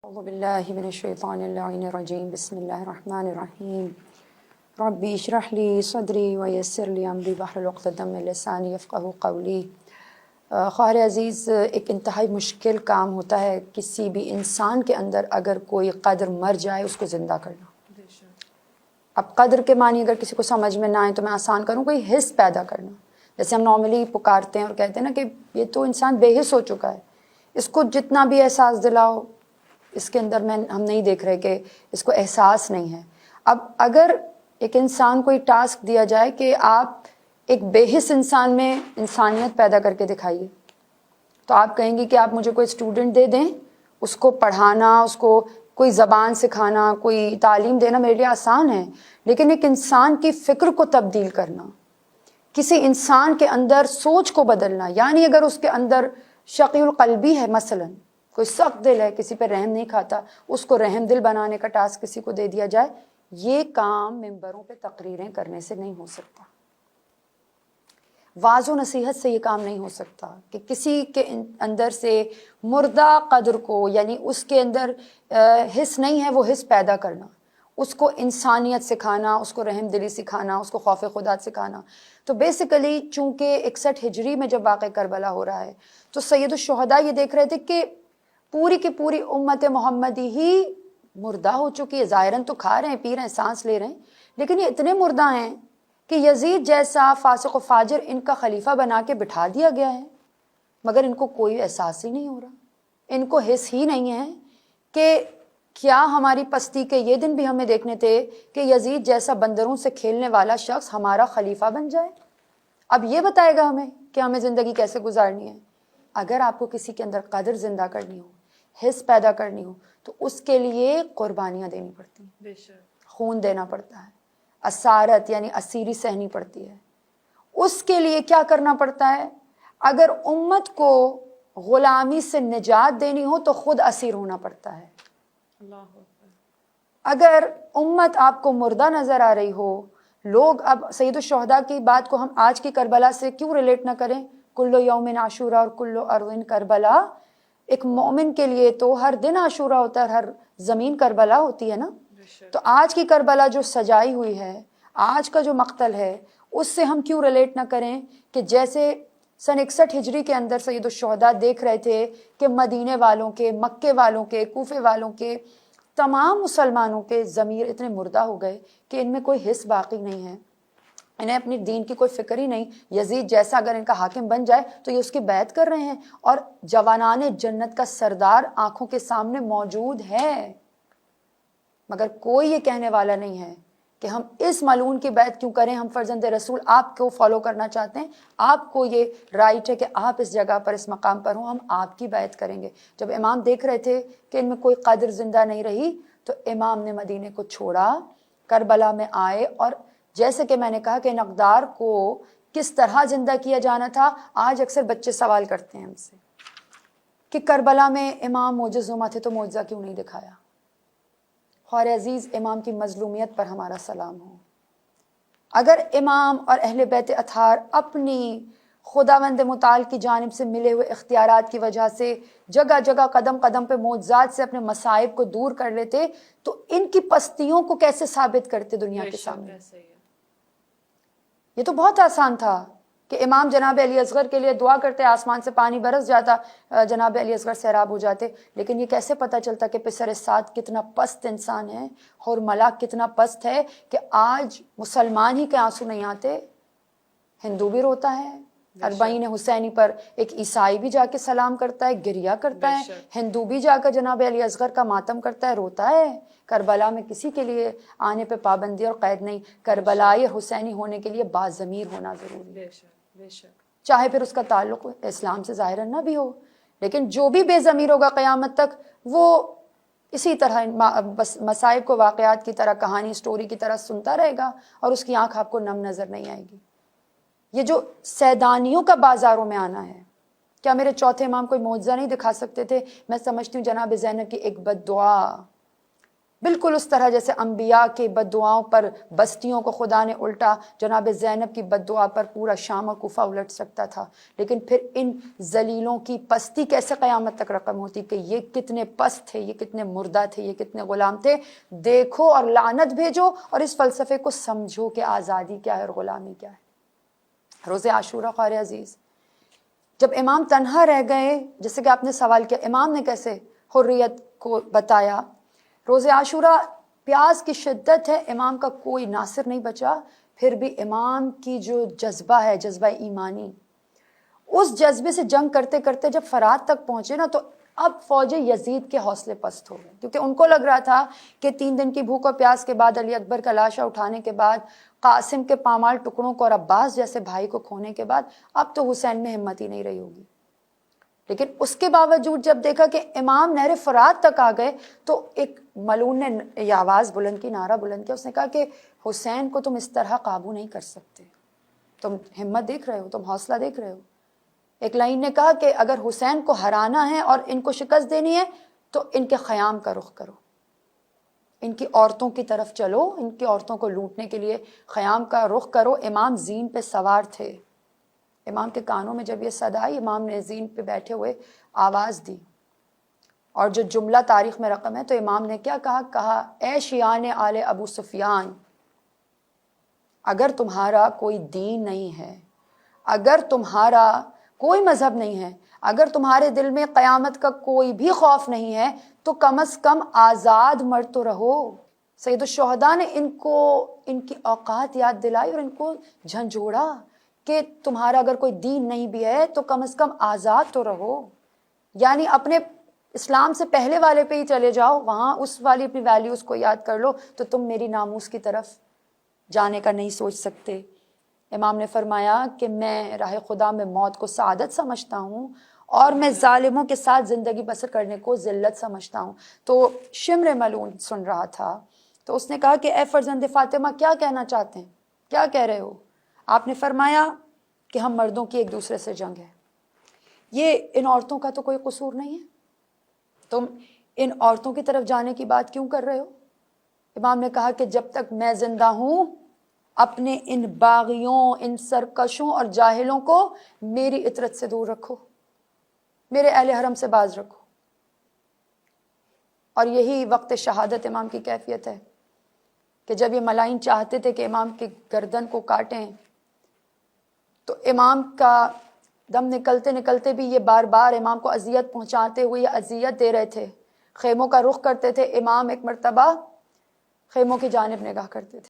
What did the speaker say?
اعوذ باللہ من الشیطان اللعین الرجیم بسم اللہ الرحمن الرحیم ربی اشرح لی صدری ویسر لی امری واحلل عقدۃ من لسانی یفقہوا قولی۔ خواہر عزیز، ایک انتہائی مشکل کام ہوتا ہے کسی بھی انسان کے اندر اگر کوئی قدر مر جائے اس کو زندہ کرنا۔ اب قدر کے معنی اگر کسی کو سمجھ میں نہ آئے تو میں آسان کروں، کوئی حس پیدا کرنا۔ جیسے ہم نارملی پکارتے ہیں اور کہتے ہیں نا کہ یہ تو انسان بے حس ہو چکا ہے، اس کو جتنا بھی احساس دلاؤ اس کے اندر ہم نہیں دیکھ رہے کہ اس کو احساس نہیں ہے۔ اب اگر ایک انسان کو یہ ٹاسک دیا جائے کہ آپ ایک بے حس انسان میں انسانیت پیدا کر کے دکھائیے، تو آپ کہیں گے کہ آپ مجھے کوئی اسٹوڈنٹ دے دیں، اس کو پڑھانا، اس کو کوئی زبان سکھانا، کوئی تعلیم دینا میرے لیے آسان ہے، لیکن ایک انسان کی فکر کو تبدیل کرنا، کسی انسان کے اندر سوچ کو بدلنا، یعنی اگر اس کے اندر شقی القلبی ہے، مثلا کوئی سخت دل ہے، کسی پہ رحم نہیں کھاتا، اس کو رحم دل بنانے کا ٹاسک کسی کو دے دیا جائے، یہ کام ممبروں پہ تقریریں کرنے سے نہیں ہو سکتا، واعظ و نصیحت سے یہ کام نہیں ہو سکتا کہ کسی کے اندر سے مردہ قدر کو، یعنی اس کے اندر حس نہیں ہے وہ حس پیدا کرنا، اس کو انسانیت سکھانا، اس کو رحم دلی سکھانا، اس کو خوف خدا سکھانا۔ تو بیسیکلی چونکہ 61 ہجری میں جب واقع کربلا ہو رہا ہے تو سید الشہداء یہ دیکھ رہے تھے کہ پوری کی پوری امت محمدی ہی مردہ ہو چکی ہے، ظاہراً تو کھا رہے ہیں، پی رہے ہیں، سانس لے رہے ہیں، لیکن یہ اتنے مردہ ہیں کہ یزید جیسا فاسق و فاجر ان کا خلیفہ بنا کے بٹھا دیا گیا ہے، مگر ان کو کوئی احساس ہی نہیں ہو رہا، ان کو حس ہی نہیں ہے کہ کیا ہماری پستی کے یہ دن بھی ہمیں دیکھنے تھے کہ یزید جیسا بندروں سے کھیلنے والا شخص ہمارا خلیفہ بن جائے۔ اب یہ بتائے گا ہمیں کہ ہمیں زندگی کیسے گزارنی ہے۔ اگر آپ کو کسی کے اندر قدر زندہ کرنی ہو، حس پیدا کرنی ہو، تو اس کے لیے قربانیاں دینی پڑتی ہیں، خون دینا پڑتا ہے، اسارت یعنی اسیری سہنی پڑتی ہے۔ اس کے لیے کیا کرنا پڑتا ہے؟ اگر امت کو غلامی سے نجات دینی ہو تو خود اسیر ہونا پڑتا ہے۔ اگر امت آپ کو مردہ نظر آ رہی ہو، لوگ اب سید الشہداء کی بات کو ہم آج کی کربلا سے کیوں ریلیٹ نہ کریں؟ کلو یوم عاشورا اور کلو اروین کربلا۔ ایک مومن کے لیے تو ہر دن عاشورا ہوتا ہے، ہر زمین کربلا ہوتی ہے نا۔ تو آج کی کربلا جو سجائی ہوئی ہے، آج کا جو مقتل ہے، اس سے ہم کیوں ریلیٹ نہ کریں کہ جیسے سن 61 ہجری کے اندر سید الشہداء دیکھ رہے تھے کہ مدینے والوں کے، مکے والوں کے، کوفے والوں کے، تمام مسلمانوں کے ضمیر اتنے مردہ ہو گئے کہ ان میں کوئی حس باقی نہیں ہے، انہیں اپنی دین کی کوئی فکر ہی نہیں۔ یزید جیسا اگر ان کا حاکم بن جائے تو یہ اس کی بیعت کر رہے ہیں، اور جوانان جنت کا سردار آنکھوں کے سامنے موجود ہے، مگر کوئی یہ کہنے والا نہیں ہے کہ ہم اس ملعون کی بیعت کیوں کریں، ہم فرزند رسول آپ کو فالو کرنا چاہتے ہیں، آپ کو یہ رائٹ ہے کہ آپ اس جگہ پر، اس مقام پر ہوں، ہم آپ کی بیعت کریں گے۔ جب امام دیکھ رہے تھے کہ ان میں کوئی قدر زندہ نہیں رہی تو امام نے مدینے کو چھوڑا، کربلا میں آئے، اور جیسے کہ میں نے کہا کہ نقدار کو کس طرح زندہ کیا جانا تھا، آج اکثر بچے سوال کرتے ہیں ہم سے کہ کربلا میں امام معجز نما تھے تو معجزہ کیوں نہیں دکھایا؟ خواہر عزیز، امام کی مظلومیت پر ہمارا سلام ہو۔ اگر امام اور اہل بیت اطہار اپنی خداوند متعال کی جانب سے ملے ہوئے اختیارات کی وجہ سے جگہ جگہ قدم قدم پہ معجزات سے اپنے مصائب کو دور کر لیتے تو ان کی پستیوں کو کیسے ثابت کرتے دنیا کے سامنے؟ یہ تو بہت آسان تھا کہ امام جناب علی اصغر کے لیے دعا کرتے، آسمان سے پانی برس جاتا، جناب علی اصغر سیراب ہو جاتے، لیکن یہ کیسے پتہ چلتا کہ پسر سعد کتنا پست انسان ہے، اور ملا کتنا پست ہے کہ آج مسلمان ہی کے آنسو نہیں آتے، ہندو بھی روتا ہے، اربعین حسینی پر ایک عیسائی بھی جا کے سلام کرتا ہے، گریہ کرتا ہے، ہندو بھی جا کر جناب علی اصغر کا ماتم کرتا ہے، روتا ہے۔ کربلا میں کسی کے لیے آنے پہ پابندی اور قید نہیں، کربلائی حسینی ہونے کے لیے باضمیر ہونا ضروری ہے، چاہے پھر اس کا تعلق اسلام سے ظاہراً نہ بھی ہو، لیکن جو بھی بے ضمیر ہوگا قیامت تک وہ اسی طرح مصائب کو واقعات کی طرح، کہانی سٹوری کی طرح سنتا رہے گا، اور اس کی آنکھ آپ کو نم نظر نہیں آئے گی۔ یہ جو سیدانیوں کا بازاروں میں آنا ہے، کیا میرے چوتھے امام کوئی معجزہ نہیں دکھا سکتے تھے؟ میں سمجھتی ہوں جناب زینب کی ایک بد دعا بالکل اس طرح جیسے انبیاء کے بد دعاؤں پر بستیوں کو خدا نے الٹا جناب زینب کی بد دعا پر پورا شام و کوفہ الٹ سکتا تھا، لیکن پھر ان ذلیلوں کی پستی کیسے قیامت تک رقم ہوتی کہ یہ کتنے پست تھے، یہ کتنے مردہ تھے، یہ کتنے غلام تھے. دیکھو اور لعنت بھیجو اور اس فلسفے کو سمجھو کہ آزادی کیا ہے اور غلامی کیا ہے. روز عاشورہ قاری عزیز، جب امام تنہا رہ گئے، جیسے کہ آپ نے سوال کیا امام نے کیسے حریت کو بتایا. روز عاشورہ پیاس کی شدت ہے، امام کا کوئی ناصر نہیں بچا، پھر بھی امام کی جو جذبہ ہے، جذبہ ایمانی، اس جذبے سے جنگ کرتے کرتے جب فرات تک پہنچے نا، تو اب فوج یزید کے حوصلے پست ہو گئے، کیونکہ ان کو لگ رہا تھا کہ 3 دن کی بھوک اور پیاس کے بعد، علی اکبر کا لاشا اٹھانے کے بعد، قاسم کے پامال ٹکڑوں کو اور عباس جیسے بھائی کو کھونے کے بعد، اب تو حسین میں ہمت ہی نہیں رہی ہوگی. لیکن اس کے باوجود جب دیکھا کہ امام نہر فرات تک آ گئے، تو ایک ملعون نے یہ آواز بلند کی، نعرہ بلند کیا. اس نے کہا کہ حسین کو تم اس طرح قابو نہیں کر سکتے، تم ہمت دیکھ رہے ہو، تم حوصلہ دیکھ رہے ہو. ایک لائن نے کہا کہ اگر حسین کو ہرانا ہے اور ان کو شکست دینی ہے تو ان کے خیام کا رخ کرو، ان کی عورتوں کی طرف چلو، ان کی عورتوں کو لوٹنے کے لیے خیام کا رخ کرو. امام زین پہ سوار تھے، امام کے کانوں میں جب یہ صدا آئی، امام نے زین پہ بیٹھے ہوئے آواز دی، اور جو جملہ تاریخ میں رقم ہے، تو امام نے کیا کہا اے شیعان آل ابو سفیان، اگر تمہارا کوئی دین نہیں ہے، اگر تمہارا کوئی مذہب نہیں ہے، اگر تمہارے دل میں قیامت کا کوئی بھی خوف نہیں ہے، تو کم از کم آزاد مرد تو رہو. سید الشہداء نے ان کو ان کی اوقات یاد دلائی اور ان کو جھنجھوڑا کہ تمہارا اگر کوئی دین نہیں بھی ہے تو کم از کم آزاد تو رہو. یعنی اپنے اسلام سے پہلے والے پہ ہی چلے جاؤ، وہاں اس والی اپنی ویلیوز کو یاد کر لو، تو تم میری ناموس کی طرف جانے کا نہیں سوچ سکتے. امام نے فرمایا کہ میں راہ خدا میں موت کو سعادت سمجھتا ہوں، اور میں ظالموں کے ساتھ زندگی بسر کرنے کو ذلت سمجھتا ہوں. تو شمر ملعون سن رہا تھا، تو اس نے کہا کہ اے فرزند فاطمہ، کیا کہنا چاہتے ہیں، کیا کہہ رہے ہو؟ آپ نے فرمایا کہ ہم مردوں کی ایک دوسرے سے جنگ ہے، یہ ان عورتوں کا تو کوئی قصور نہیں ہے، تم ان عورتوں کی طرف جانے کی بات کیوں کر رہے ہو؟ امام نے کہا کہ جب تک میں زندہ ہوں، اپنے ان باغیوں، ان سرکشوں اور جاہلوں کو میری اطرت سے دور رکھو، میرے اہل حرم سے باز رکھو. اور یہی وقت شہادت امام کی کیفیت ہے کہ جب یہ ملائن چاہتے تھے کہ امام کی گردن کو کاٹیں، تو امام کا دم نکلتے نکلتے بھی یہ بار بار امام کو اذیت پہنچاتے ہوئے یہ اذیت دے رہے تھے. خیموں کا رخ کرتے تھے، امام ایک مرتبہ خیموں کی جانب نگاہ کرتے تھے.